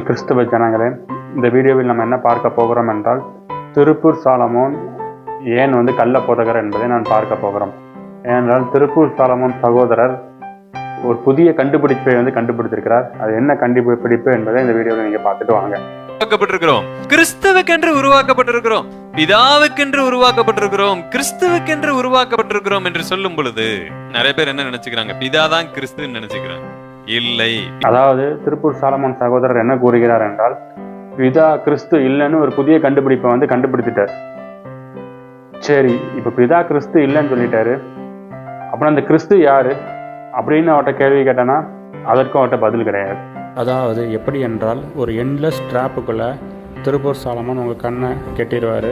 கிறிஸ்தவ ஜனங்களே, இந்த வீடியோவில் நம்ம என்ன பார்க்க போகிறோம் என்றால், திருப்பூர் சாலமோன் ஏன் கள்ள போதகர் என்பதை நான் பார்க்க போகிறோம். ஏனென்றால் திருப்பூர் சாலமோன் சகோதரர் ஒரு புதிய கண்டுபிடிப்பை கண்டுபிடித்திருக்கிறார். அது என்ன கண்டுபிடிப்பு என்பதை இந்த வீடியோவில் நீங்க பார்த்துட்டு வாங்க. உருவாக்கப்பட்டிருக்கிறோம், கிறிஸ்துவுக்கென்று உருவாக்கப்பட்டிருக்கிறோம், பிதாவுக்கென்று உருவாக்கப்பட்டிருக்கிறோம், கிறிஸ்துவுக்கென்று உருவாக்கப்பட்டிருக்கிறோம் என்று சொல்லும் பொழுது நிறைய பேர் என்ன நினைச்சுக்கிறாங்க? பிதாதான் கிறிஸ்துன்னு நினைச்சுக்கிறாங்க. இல்லை. அதாவது திருப்பூர் சாலமோன் சகோதரர் என்ன கூறுகிறார் என்றால், பிதா கிறிஸ்து இல்லைன்னு ஒரு புதிய கண்டுபிடிப்பை கண்டுபிடித்துட்டார். சரி, இப்ப பிதா கிறிஸ்து இல்லைன்னு சொல்லிட்டாரு, அப்புறம் அந்த கிறிஸ்து யாரு அப்படின்னு அவர்கிட்ட கேள்வி கேட்டனா அதற்கும் அவர்கிட்ட பதில் கிடையாது. அதாவது எப்படி என்றால், ஒரு எண்ட்லெஸ் ட்ராப்புக்குள்ளே திருப்பூர் சாலமோன் உங்கள் கண்ணை கெட்டிடுவார்.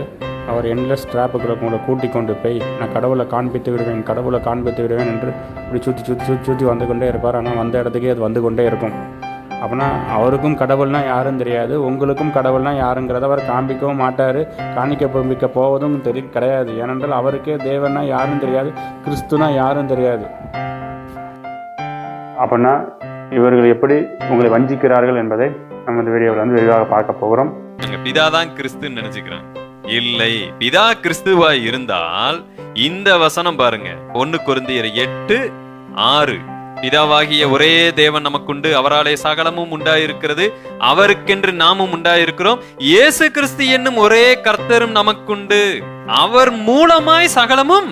அவர் எண்ட்லெஸ் ட்ராப்புக்குள்ளே உங்களை கூட்டி கொண்டு போய் நான் கடவுளை காண்பித்து விடுவேன், கடவுளை காண்பித்து விடுவேன் என்று இப்படி சுற்றி வந்து கொண்டே இருப்பார். ஆனால் வந்த இடத்துக்கே அது வந்து கொண்டே இருக்கும். அப்படின்னா அவருக்கும் கடவுள்னால் யாரும் தெரியாது, உங்களுக்கும் கடவுள்னால் யாருங்கிறத அவர் காண்பிக்கவும் மாட்டார், காணிக்க போவதும் கிடையாது. ஏனென்றால் அவருக்கே தேவன்னா யாரும் தெரியாது, கிறிஸ்துனா யாரும் தெரியாது. அப்படின்னா இவர்கள் எப்படி உங்களை வஞ்சிக்கிறார்கள் என்பதை நம்ம இந்த வீடியோவில் விரிவாக பார்க்க போகிறோம். பிதாதான் கிறிஸ்துன்னு நினைச்சுக்கிறாங்க. இல்லை, பிதா கிறிஸ்துவாய் இருந்தால் இந்த வசனம் பாருங்க, 1 கொரிந்தியர் 8:6, பிதாவாகிய ஒரே தேவன் நமக்குண்டு, அவராலே சகலமும் உண்டாயிருக்கிறது, அவருக்கென்று நாமும் உண்டாயிருக்கிறோம், இயேசு கிறிஸ்து என்னும் ஒரே கர்த்தரும் நமக்குண்டு, அவர் மூலமாய் சகலமும்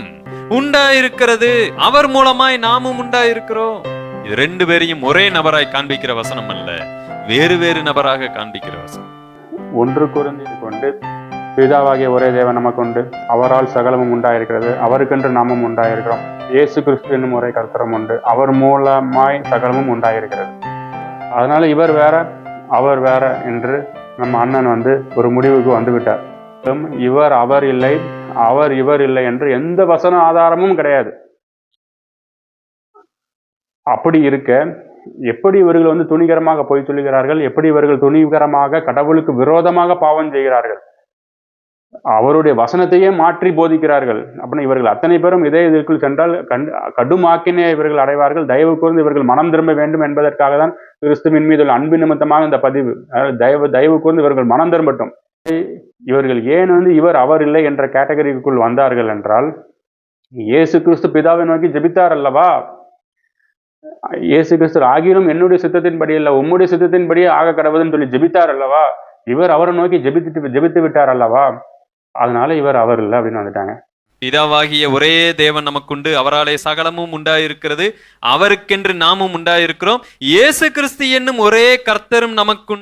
உண்டாயிருக்கிறது, அவர் மூலமாய் நாமும் உண்டாயிருக்கிறோம். இது 2 பேரையும் ஒரே நபராய் காண்பிக்கிற வசனம் அல்ல, வேறு வேறு நபராக காண்பிக்கிற வசனம். 1 கொரிந்தியர் கொண்டு பிதாவாகிய ஒரே தேவன் நமக்குண்டு, அவரால் சகலமும் உண்டாயிருக்கிறது, அவருக்கென்று நாமும் உண்டாயிருக்கிறோம், இயேசு கிறிஸ்து என்னும் ஒரே கர்த்தரும் உண்டு, அவர் மூலமாய் சகலமும் உண்டாயிருக்கிறது. அதனால இவர் வேற அவர் வேற என்று நம்ம அண்ணன் ஒரு முடிவுக்கு வந்துவிட்டார். இவர் அவர் இல்லை, அவர் இவர் இல்லை என்று எந்த வசன ஆதாரமும் கிடையாது. அப்படி இருக்க எப்படி இவர்கள் துணிகரமாக பொய் சொல்லுகிறார்கள், எப்படி இவர்கள் துணிகரமாக கடவுளுக்கு விரோதமாக பாவம் செய்கிறார்கள், அவருடைய வசனத்தையே மாற்றி போதிக்கிறார்கள். அப்படின்னா இவர்கள் அத்தனை பேரும் இதே இதற்குள் சென்றால் கடுமாக்கினே இவர்கள் அடைவார்கள். தயவு கூர்ந்து இவர்கள் மனம் திரும்ப வேண்டும் என்பதற்காக தான் கிறிஸ்துவின் மீது அன்பு நிமித்தமாக இந்த பதிவு. தயவு கூர்ந்து இவர்கள் மனம் திரும்பட்டும். இவர்கள் ஏன் இவர் அவர் இல்லை என்ற கேட்டகரிக்குள் வந்தார்கள் என்றால், இயேசு கிறிஸ்து பிதாவை நோக்கி ஜெபித்தார் அல்லவா? இயேசு கிறிஸ்து ஆகிலும் என்னுடைய சித்தத்தின்படி அல்ல உம்முடைய சித்தத்தின்படியே ஆக கடவுதுன்னு சொல்லி ஜெபித்தார் அல்லவா? இவர் அவரை நோக்கி ஜெபித்து விட்டார் அல்லவா? அதனால இவர் அவர் இல்லை அப்படின்னு வந்துட்டாங்க. பிதாவாகிய ஒரே தேவன் நமக்குண்டு, அவராலே சகலமும் உண்டாயிருக்கிறது, அவருக்கென்று நாமும் உண்டாயிருக்கிறோம், இயேசு கிறிஸ்து என்னும் ஒரே கர்த்தரும் நமக்குண்டு.